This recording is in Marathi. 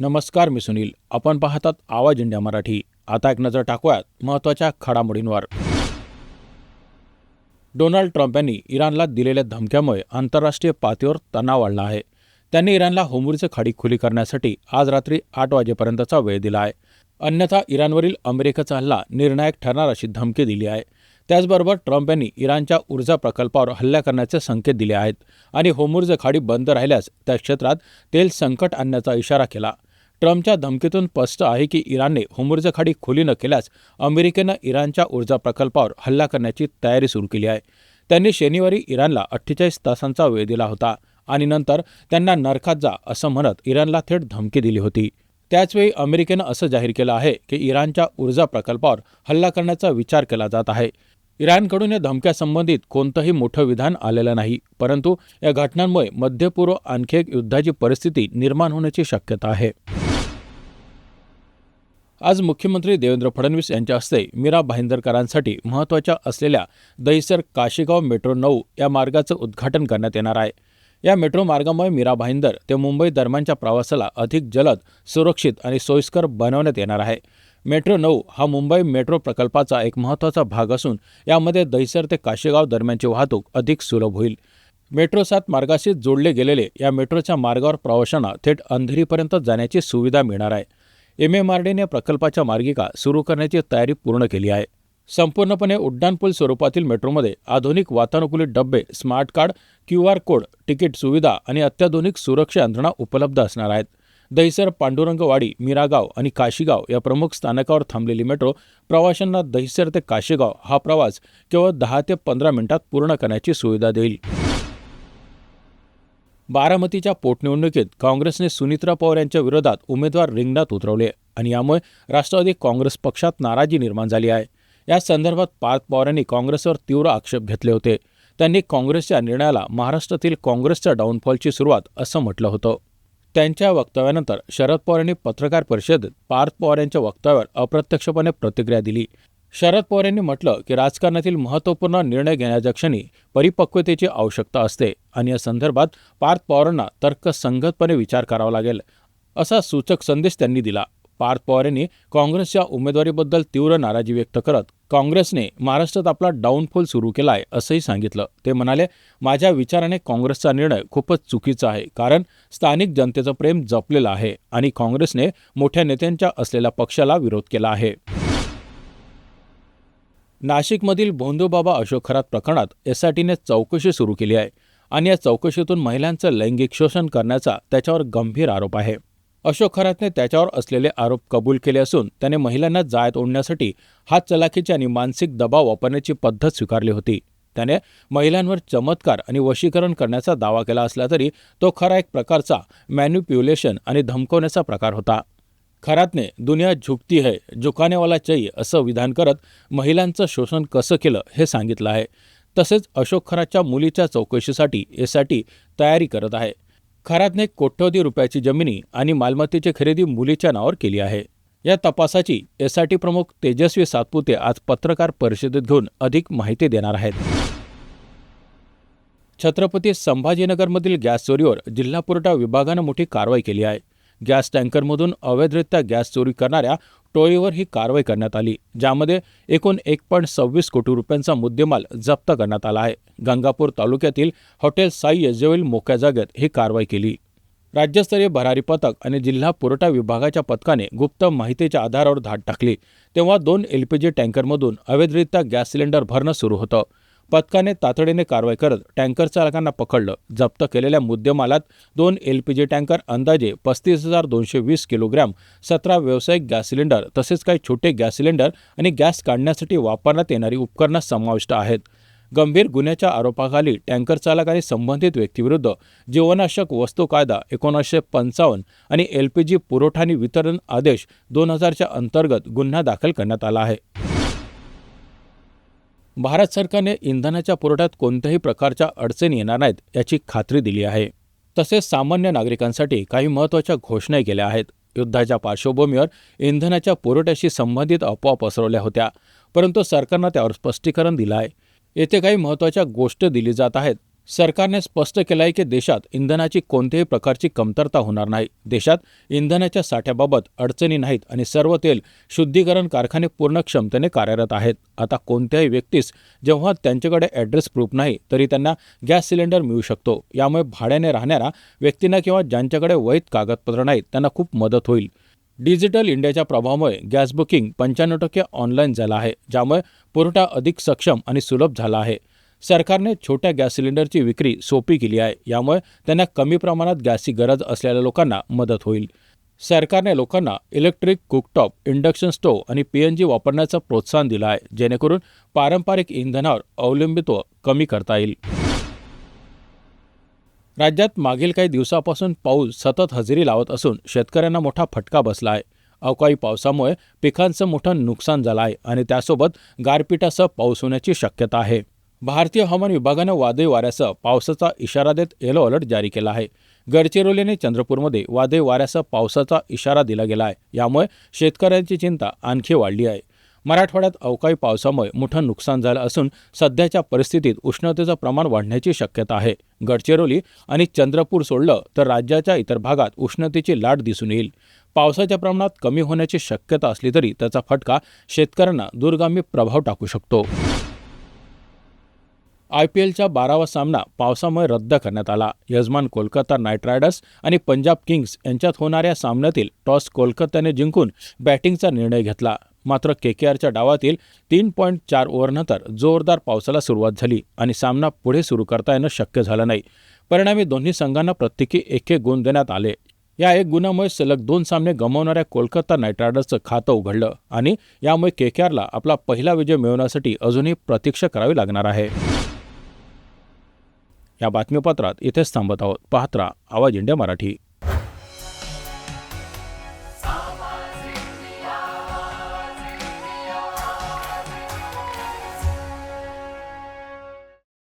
नमस्कार, मी सुनील. आपण पाहतात आवाज इंडिया मराठी. आता एक नजर टाकूयात महत्त्वाच्या घडामोडींवर. डोनाल्ड ट्रम्प यांनी इराणला दिलेल्या धमक्यामुळे आंतरराष्ट्रीय पातळीवर तणाव वाढला आहे. त्यांनी इराणला होर्मुझची खाडी खुली करण्यासाठी आज रात्री 8 वाजेपर्यंतचा वेळ दिला आहे. अन्यथा इराणवरील अमेरिकेचा हल्ला निर्णायक ठरणार अशी धमकी दिली आहे. त्याचबरोबर ट्रम्प यांनी इराणच्या ऊर्जा प्रकल्पावर हल्ला करण्याचे संकेत दिले आहेत आणि होर्मुझ खाडी बंद राहिल्यास त्या क्षेत्रात तेल संकट आणण्याचा इशारा केला. ट्रम्पच्या धमकीतून स्पष्ट आहे की इराणने होर्मुझ खाडी खुली न केल्यास अमेरिकेनं इराणच्या ऊर्जा प्रकल्पावर हल्ला करण्याची तयारी सुरू केली आहे. त्यांनी शनिवारी इराणला 48 तासांचा वेळ दिला होता आणि नंतर त्यांना नरकात जा असं म्हणत इराणला थेट धमकी दिली होती. त्याचवेळी अमेरिकेनं असं जाहीर केलं आहे की इराणच्या ऊर्जा प्रकल्पावर हल्ला करण्याचा विचार केला जात आहे. इराणकडून या धमक्यासंबंधित कोणतंही मोठं विधान आलेलं नाही, परंतु या घटनांमुळे मध्यपूर्व आणखी एक युद्धाची परिस्थिती निर्माण होण्याची शक्यता आहे. आज मुख्यमंत्री देवेंद्र फडणवीस यांच्या हस्ते मीरा भाईंदरकरांसाठी महत्त्वाच्या असलेल्या दहिसर काशीगाव मेट्रो 9 या मार्गाचं उद्घाटन करण्यात येणार आहे. या मेट्रो मार्गामुळे मीरा भाईंदर ते मुंबई दरम्यानच्या प्रवासाला अधिक जलद, सुरक्षित आणि सोयीस्कर बनवण्यात येणार आहे. मेट्रो 9 हा मुंबई मेट्रो प्रकल्पाचा एक महत्त्वाचा भाग असून यामध्ये दहिसर ते काशीगाव दरम्यानची वाहतूक अधिक सुलभ होईल. मेट्रो 7 मार्गाशी जोडले गेलेले या मेट्रोच्या मार्गावर प्रवाशांना थेट अंधेरीपर्यंत जाण्याची सुविधा मिळणार आहे. MMRDने प्रकल्पाच्या मार्गिका सुरू करण्याची तयारी पूर्ण केली आहे. संपूर्णपणे उड्डाणपूल स्वरूपातील मेट्रोमध्ये आधुनिक वातानुकूलित डबे, smart card, QR code, ticket सुविधा आणि अत्याधुनिक सुरक्षा यंत्रणा उपलब्ध असणार आहेत. दहिसर, पांडुरंगवाडी, मीरागाव आणि काशीगाव या प्रमुख स्थानकावर थांबलेली मेट्रो प्रवाशांना दहिसर ते काशीगाव हा प्रवास केवळ 10 ते 15 मिनिटात पूर्ण करण्याची सुविधा देईल. बारामतीच्या पोटनिवडणुकीत काँग्रेसने सुनीत्रा पवार यांच्या विरोधात उमेदवार रिंगणात उतरवले आणि यामुळे राष्ट्रवादी काँग्रेस पक्षात नाराजी निर्माण झाली आहे. या संदर्भात पार्थ पवार यांनी काँग्रेसवर तीव्र आक्षेप घेतले होते. त्यांनी काँग्रेसच्या निर्णयाला महाराष्ट्रातील काँग्रेसच्या डाऊनफॉलची सुरुवात असं म्हटलं होतं. त्यांच्या वक्तव्यानंतर शरद पवार यांनी पत्रकार परिषदेत पार्थ पवार यांच्या वक्तव्यावर अप्रत्यक्षपणे प्रतिक्रिया दिली. शरद पवार यांनी म्हटलं की राजकारणातील महत्त्वपूर्ण निर्णय घेण्याच्या क्षणी परिपक्वतेची आवश्यकता असते आणि या संदर्भात पार्थ पवारांना तर्कसंगतपणे विचार करावा लागेल, असा सूचक संदेश त्यांनी दिला. पार्थ पवार यांनी काँग्रेसच्या उमेदवारीबद्दल तीव्र नाराजी व्यक्त करत काँग्रेसने महाराष्ट्रात आपला डाऊनफॉल सुरू केला आहे असंही सांगितलं. ते म्हणाले, माझ्या विचाराने काँग्रेसचा निर्णय खूपच चुकीचा आहे, कारण स्थानिक जनतेचं प्रेम जपलेलं आहे आणि काँग्रेसने मोठ्या नेत्यांच्या असलेल्या पक्षाला विरोध केला आहे. नाशिकमधील भोंदूबाबा अशोक खरात प्रकरणात SITने चौकशी सुरू केली आहे आणि या चौकशीतून महिलांचं लैंगिक शोषण करण्याचा त्याच्यावर गंभीर आरोप आहे. अशोक खरातने त्याच्यावर असलेले आरोप कबूल केले असून त्याने महिलांना जाळ्यात ओढण्यासाठी हातचलाखीची आणि मानसिक दबाव वापरण्याची पद्धत स्वीकारली होती. त्याने महिलांवर चमत्कार आणि वशीकरण करण्याचा दावा केला असला तरी तो खरा एक प्रकारचा मॅन्युप्युलेशन आणि धमकवण्याचा प्रकार होता. खरातने दुनिया झुकती है, झुकानेवाला चाहिए असं विधान करत महिलांचं शोषण कसं केलं हे सांगितलं आहे. तसेच अशोक खरातच्या मुलीच्या चौकशीसाठी SIT तयारी करत आहे. खरातने कोट्यवधी रुपयाची जमिनी आणि मालमत्तेची खरेदी मुलीच्या नावावर केली आहे. या तपासाची SIT प्रमुख तेजस्वी सातपुते आज पत्रकार परिषदेत घेऊन अधिक माहिती देणार आहेत. छत्रपती संभाजीनगरमधील गॅस चोरीवर जिल्हा पुरवठा विभागानं मोठी कारवाई केली आहे. गॅस टँकरमधून अवैधरित्या गॅस चोरी करणाऱ्या टोळीवर ही कारवाई करण्यात आली, ज्यामध्ये एकूण 1.26 कोटी रुपयांचा मुद्देमाल जप्त करण्यात आला आहे. गंगापूर तालुक्यातील हॉटेल साई येजवरील मोक्या जागेत ही कारवाई केली. राज्यस्तरीय भरारी पथक आणि जिल्हा पुरवठा विभागाच्या पथकाने गुप्त माहितीच्या आधारावर धाड टाकली, तेव्हा 2 LPG टँकरमधून अवैधरित्या गॅस सिलेंडर भरणं सुरू होतं. पथकाने तातडीने कारवाई करत टँकर चालकांना पकडलं. जप्त केलेल्या मुद्देमालात 2 LPG टँकर, अंदाजे 35,220 किलोग्रॅम, 17 व्यावसायिक गॅस सिलेंडर तसेच काही छोटे गॅस सिलेंडर आणि गॅस काढण्यासाठी वापरण्यात येणारी उपकरणं समाविष्ट आहेत. गंभीर गुन्ह्याच्या आरोपाखाली टँकर चालक आणि संबंधित व्यक्तीविरुद्ध जीवनावश्यक वस्तू कायदा 1955 आणि LPG पुरवठा आणि वितरण आदेश 2000च्या अंतर्गत गुन्हा दाखल करण्यात आला आहे. भारत सरकारने इंधनाच्या पुरवठ्यात कोणत्याही प्रकारच्या अडचणी येणार नाहीत याची खात्री दिली आहे. तसेच सामान्य नागरिकांसाठी काही महत्त्वाच्या घोषणाही केल्या आहेत. युद्धाच्या पार्श्वभूमीवर इंधनाच्या पुरवठ्याशी संबंधित अफवा पसरवल्या होत्या, परंतु सरकारनं त्यावर स्पष्टीकरण दिलं आहे. येथे काही महत्त्वाच्या गोष्टी दिली जात आहेत. सरकारने स्पष्ट केलं आहे की देशात इंधनाची कोणत्याही प्रकारची कमतरता होणार नाही. देशात इंधनाच्या साठ्याबाबत अडचणी नाहीत आणि सर्व तेल शुद्धीकरण कारखाने पूर्ण क्षमतेने कार्यरत आहेत. आता कोणत्याही व्यक्तीस जेव्हा त्यांच्याकडे ॲड्रेस प्रूफ नाही तरी त्यांना गॅस सिलेंडर मिळू शकतो. यामुळे भाड्याने राहणाऱ्या व्यक्तींना किंवा ज्यांच्याकडे वैध कागदपत्र नाहीत त्यांना खूप मदत होईल. डिजिटल इंडियाच्या प्रभावामुळे गॅस बुकिंग 95% ऑनलाईन झालं आहे, ज्यामुळे पुरवठा अधिक सक्षम आणि सुलभ झाला आहे. सरकारने छोट्या गॅस सिलेंडरची विक्री सोपी केली आहे. यामुळे त्यांना कमी प्रमाणात गॅसची गरज असलेल्या लोकांना मदत होईल. सरकारने लोकांना इलेक्ट्रिक कुकटॉप, इंडक्शन स्टोव्ह आणि PNG वापरण्याचं प्रोत्साहन दिलं आहे, जेणेकरून पारंपरिक इंधनावर अवलंबित्व कमी करता येईल. राज्यात मागील काही दिवसापासून पाऊस सतत हजेरी लावत असून शेतकऱ्यांना मोठा फटका बसला आहे. अवकाळी पावसामुळे पिकांचं मोठं नुकसान झालं आहे आणि त्यासोबत गारपिटासह पाऊस होण्याची शक्यता आहे. भारतीय हवामान विभागानं वादळी वाऱ्यासह पावसाचा इशारा देत येलो अलर्ट जारी केला आहे. गडचिरोली आणि चंद्रपूरमध्ये वादळी वाऱ्यासह पावसाचा इशारा दिला गेला आहे. यामुळे शेतकऱ्यांची चिंता आणखी वाढली आहे. मराठवाड्यात अवकाळी पावसामुळे मोठं नुकसान झालं असून सध्याच्या परिस्थितीत उष्णतेचं प्रमाण वाढण्याची शक्यता आहे. गडचिरोली आणि चंद्रपूर सोडलं तर राज्याच्या इतर भागात उष्णतेची लाट दिसून येईल. पावसाच्या प्रमाणात कमी होण्याची शक्यता असली तरी त्याचा फटका शेतकऱ्यांना दूरगामी प्रभाव टाकू शकतो. IPLचा 12वा सामना पावसामुळे रद्द करण्यात आला. यजमान कोलकाता नाईट रायडर्स आणि पंजाब किंग्स यांच्यात होणाऱ्या सामन्यातील टॉस कोलकात्याने जिंकून बॅटिंगचा निर्णय घेतला. मात्र KKRच्या डावातील 3.4 ओव्हरनंतर जोरदार पावसाला सुरुवात झाली आणि सामना पुढे सुरू करता येणं शक्य झालं नाही. परिणामी दोन्ही संघांना प्रत्येकी 1-1 गुण देण्यात आले. या 1 गुणामुळे सलग 2 सामने गमावणाऱ्या कोलकाता नाईट रायडर्सचं खातं उघडलं आणि यामुळे KKRला आपला पहिला विजय मिळवण्यासाठी अजूनही प्रतीक्षा करावी लागणार आहे. या बातमीपत्रात इथेच थांबत आहोत. पाहत रहा आवाज इंडिया मराठी.